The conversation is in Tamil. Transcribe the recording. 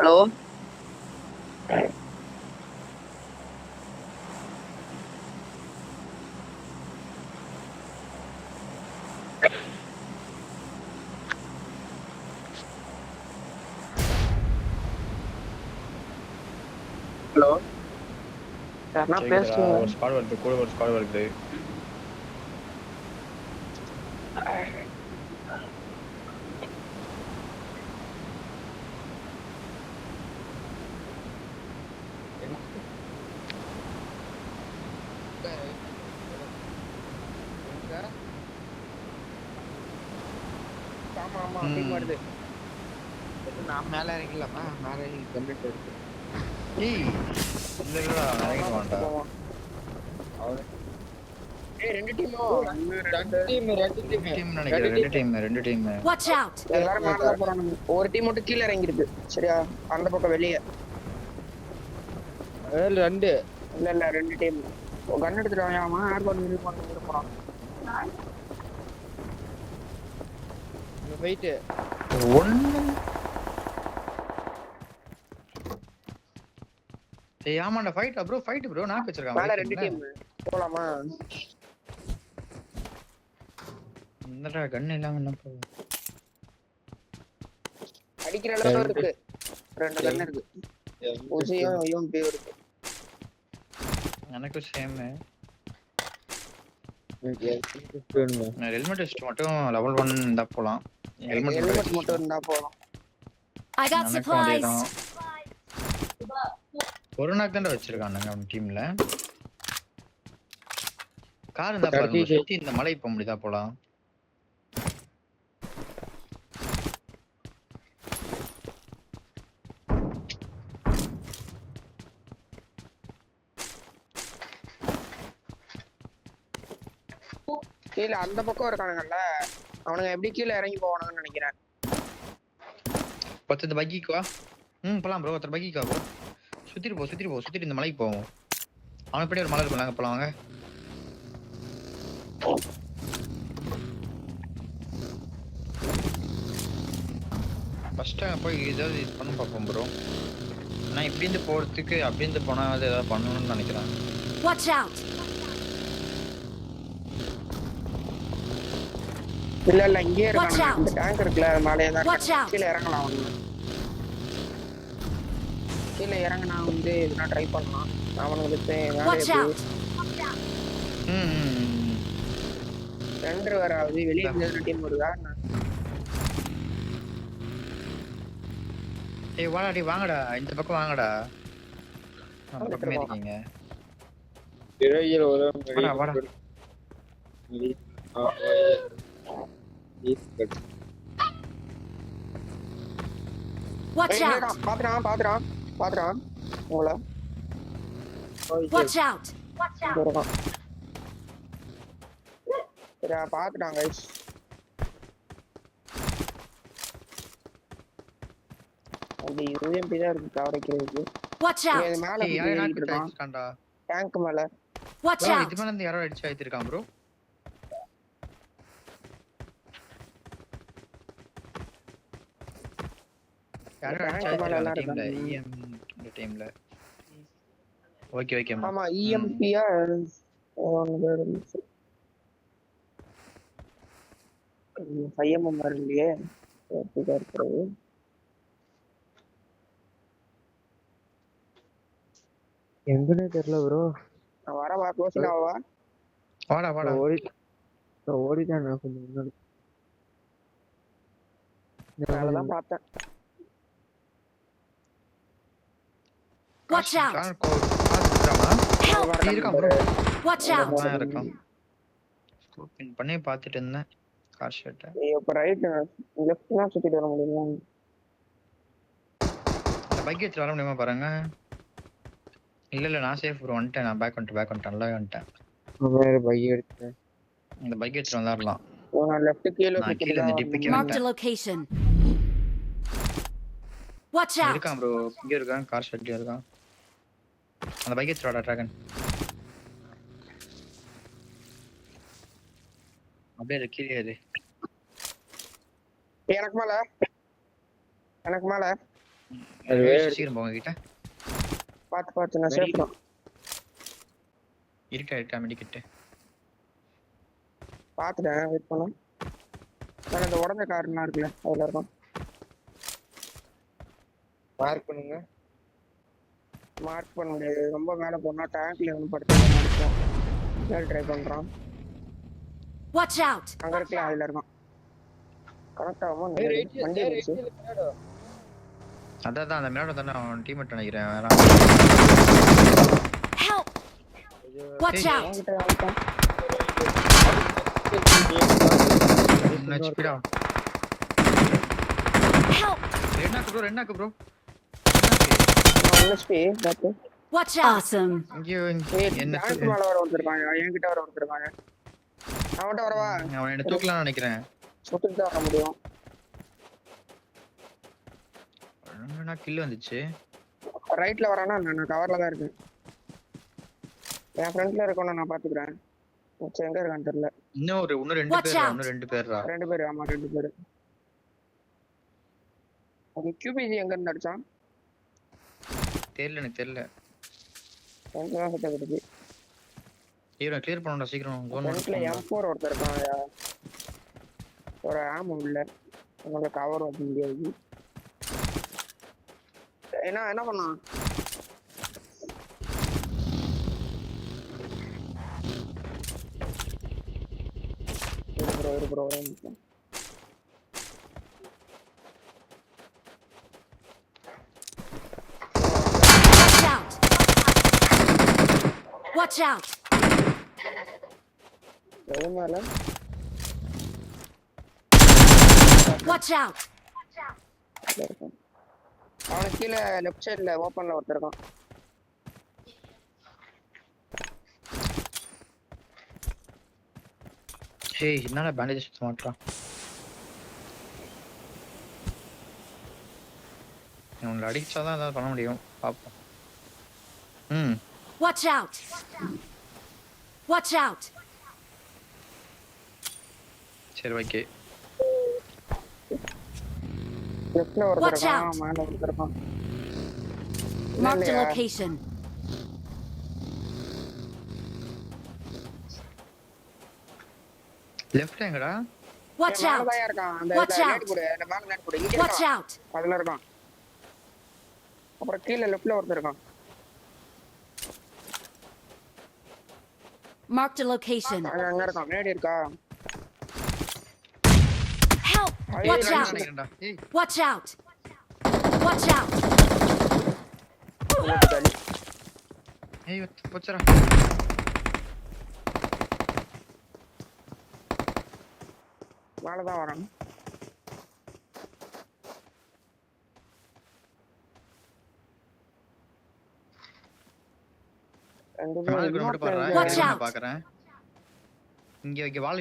ஹலோ ஹலோ யாருன்னா கேக்குதுடா. பேசுங்க. ஒரு ஸ்குவாட் வருது, கூட ஒரு ஸ்குவாட் வருது. ஆமா ஆமா டீம் வருது. நான் மேல இறங்கலாமா? மேல இறங்கி கம்ப்ளீட் இருக்கு. ஏய் இல்லடா, இறங்கிட்டு வாடா. ஏய் ரெண்டு டீமும் ரெண்டு டீம் ரெண்டு டீம். Watch out! எல்லாரும் மேல தான் போறானுங்க. ஒரு டீம் மட்டும் கீழ இறங்கி இருக்கு. சரியா? அந்த பக்கம் வெளிய. ரெண்டு இல்ல ரெண்டு டீம். கன் எடுத்துட்டு வாங்க. ஏர்போர்ட் நில் பண்ணி போறான். ஃபைட் ஒண்ணு. ஏய் ஆமாடா, ஃபைட் ப்ரோ, நான் வச்சிருக்கேன். மேல ரெண்டு டீம். போலாமா? என்னடா கன் இல்லாம என்ன போகுது? அடிக்கிற அளவுக்கு இருக்கு. ரெண்டு கன் இருக்கு. உசியும் யூஎம்பி இருக்கு. எனக்கு சேம். நான் ஹெல்மெட் டெஸ்ட் மட்டும் லெவல் 1 இருந்தா போலாம். ஹெல்மெட் மட்டும் இருந்தா போலாம். I got supplies. கொரோனாக்கு தான் வச்சிருக்கானுங்க அவன் டீம்ல. கார் இருந்தா பாருங்க, சுத்தி இந்த மலை போக முடியுதா போலாம். கீழே அந்த பக்கம் இருக்கானுங்கல்ல, அவனுங்க எப்படி கீழே இறங்கி போவானுங்கன்னு நினைக்கிறேன். ஒருத்தர் பைக்கிக்கு வா. போலாம் ப்ரோ, ஒருத்தர் பைக்கிக்கு வா ப்ரோ. சுத்திட்டு இந்த மலைக்கு போவோம். அவன் எப்படி ஒரு மலை இருக்கும், நாங்க போலாம் வாங்க. ஃபர்ஸ்ட் போய் ஏதாவது இது பண்ண பார்ப்போம் ப்ரோ. நான் இப்படி இருந்து போறதுக்கு அப்படி இருந்து போனா அது ஏதாவது பண்ணணும்னு நினைக்கிறேன். Watch out! இல்ல இங்கே இருக்கானுங்க. இந்த டேங்க் இருக்குல்ல, மேலேயே தான் இருக்கானுங்க. கீழே இறங்கலாம் அவனுங்க. கீழே இறங்கினா வந்து எதுனா ட்ரை பண்ணலாம். அவனுங்களுக்கு ரெண்டு வேற ஆகுது. வெளியே இருந்து டீம் வருதா? ஏய் வாடா, வாங்கடா, இந்த பக்கம் வாங்கடா. அந்த பக்கமே இருக்கீங்க. வாடா. Watch out! பாத்துறான் உங்களை. Watch out! சரியா பாத்துட்டான் கைஸ். அந்த யூஎம்பி தான் இருக்கு கவரைக்கிறதுக்கு. Watch out! இது மேல ஏறிட்டு இருக்கான். டேங்க் மேல. Watch out! இது மேல இருந்து யாரோ அடிச்சு ஆயித்திருக்கான் ப்ரோ. யாரோ அடிச்சு ஆயித்திருக்காங்க டீம்ல, இந்த டீம்ல. ஓகே ஆமா இஎம்பியா பையன் மாதிரி இல்லையே. எங்கன்னே தெரியல ப்ரோ. நான் வரவா க்ளோஸ்டாவா? வாடா ஓடிதான் நான் கொஞ்சம் முன்னாடி அதெல்லாம் பார்த்தேன். Watch out! இருக்கான் ப்ரோ. Watch out! இருக்கான். ஸ்கோப்பிங் பண்ணி பார்த்துட்டு இருந்தேன் கார் ஷாட். இப்ப ரைட் லெஃப்ட்னா சுத்திட்டு வர முடியுமா? அந்த பைக் எடுத்து வர முடியுமா பாருங்க. இல்ல நான் சேஃப் ப்ரோ, வந்துட்டேன். நான் பேக் வந்துட்டேன் நல்லா வந்துட்டேன். பைக் எடுத்தேன். இந்த பைக் எடுத்து வந்துடலாம். நான் லெஃப்ட் கீழ இந்த டிப்பிக்கு Mark the location. Watch out! இருக்கான் ப்ரோ, இங்க இருக்கான். கார் ஷாட் இருக்கான். அந்த பைக் எடுத்து வாடா டிராகன். அப்படியே கீழே எனக்கு மேல அது சீக்கிரம் போங்க கிட்ட. பார்த்து நான் சேஃப் தான். இருக்கா மெடிக்கிட்டு. பார்த்துட்டேன், வெயிட் பண்ணு. நான் அந்த உடஞ்ச கார்லாம் இருக்குல்ல அதுல இருக்கும். மார்க் பண்ணுங்க. மார்க் பண்ண முடியாது, ரொம்ப மேலே போனா டேங்க்ல வந்து படுத்து நினைப்போம். மேலே ட்ரை பண்றான். Watch out! அங்க இருக்கலாம், அதுல இருக்கும். கரெக்ட் ஆகும். வண்டி வந்துச்சு. அதான் அந்த மேல தானே அவன் டீம்மேட் நினைக்கிறேன். வேற Help! Watch out! என்கிட்ட வந்துட்டான். ஹெச்பிடா. Help! ரெண்டாக்கு ப்ரோ. நான் HP பாத்து. Watch out! Awesome! என்ன டேங்க் மேல வர ஒருத்தருக்காங்க, என்கிட்ட வர ஒருத்தருக்காங்க. அவன்கிட்ட வரவா? அவன் என்ன தூக்கலாம்னு நினைக்கிறேன். சுட்டுட்டு தான் வர முடியும். கில் வந்துச்சு. ரைட்ல வரானா? நான் கவர்ல தான் இருக்கேன். என் ஃப்ரண்ட்ல இருக்கணும், நான் பாத்துக்கிறேன். சரி, எங்க இருக்கான்னு தெரியல. இன்னும் Watch out. ரெண்டு பேர்ரா. 2 பேர். ஆமா 2 பேர். அது QPG எங்க இருந்து அடிச்சான்? எனக்கு தெரியல. ஃப்ரண்ட்ல தான் சுத்த விடுது. இவனை கிளியர் பண்ணணும்டா சீக்கிரம். ஃப்ரண்ட்ல M4 ஒருத்தர் இருக்கான். ஒரு ஆம் உள்ள. உங்களை கவர் வைக்க முடியாது. என்ன பண்ணான்? ஒரு bro Watch out! Watch out! மேல Watch out! இருக்கான். அவனுக்கு கீழே லெஃப்ட் சைடுல ஓப்பன்ல ஒருத்தர் இருக்கான். ஏய் என்னடா பேண்டேஜ் சுத்த மாட்டான். இவங்களை அடிச்சாதான் ஏதாவது பண்ண முடியும். பாப்போம். Watch out! Watch out! சரி ஓகே. லெஃப்ட்ல ஒருத்தர் Watch இருக்கான், out. மேல ஒருத்தர் இருக்கான். Marked a இல்லையா? location. லெஃப்ட் எங்கடா? Watch மேல out! தான் இருக்கான். அந்த Watch out. நேட் போடு, அந்த மேல நேட் போடு. இங்க Watch இருக்கான். out! அதுல இருக்கான். அப்புறம் கீழே லெஃப்ட்ல ஒருத்தர் இருக்கான். Marked a location. அங்க இருக்கான். நேட் இருக்கா? Help! Watch ஐயோ, out! நினைக்கிறேன்டா. ஏய் Watch out! Watch out! ஏய் போச்சடா. மேலதான் வரான். ரெண்டு பேரும் மட்டும் பாருடா. Watch இங்க out. பாக்குறேன். இங்க வால்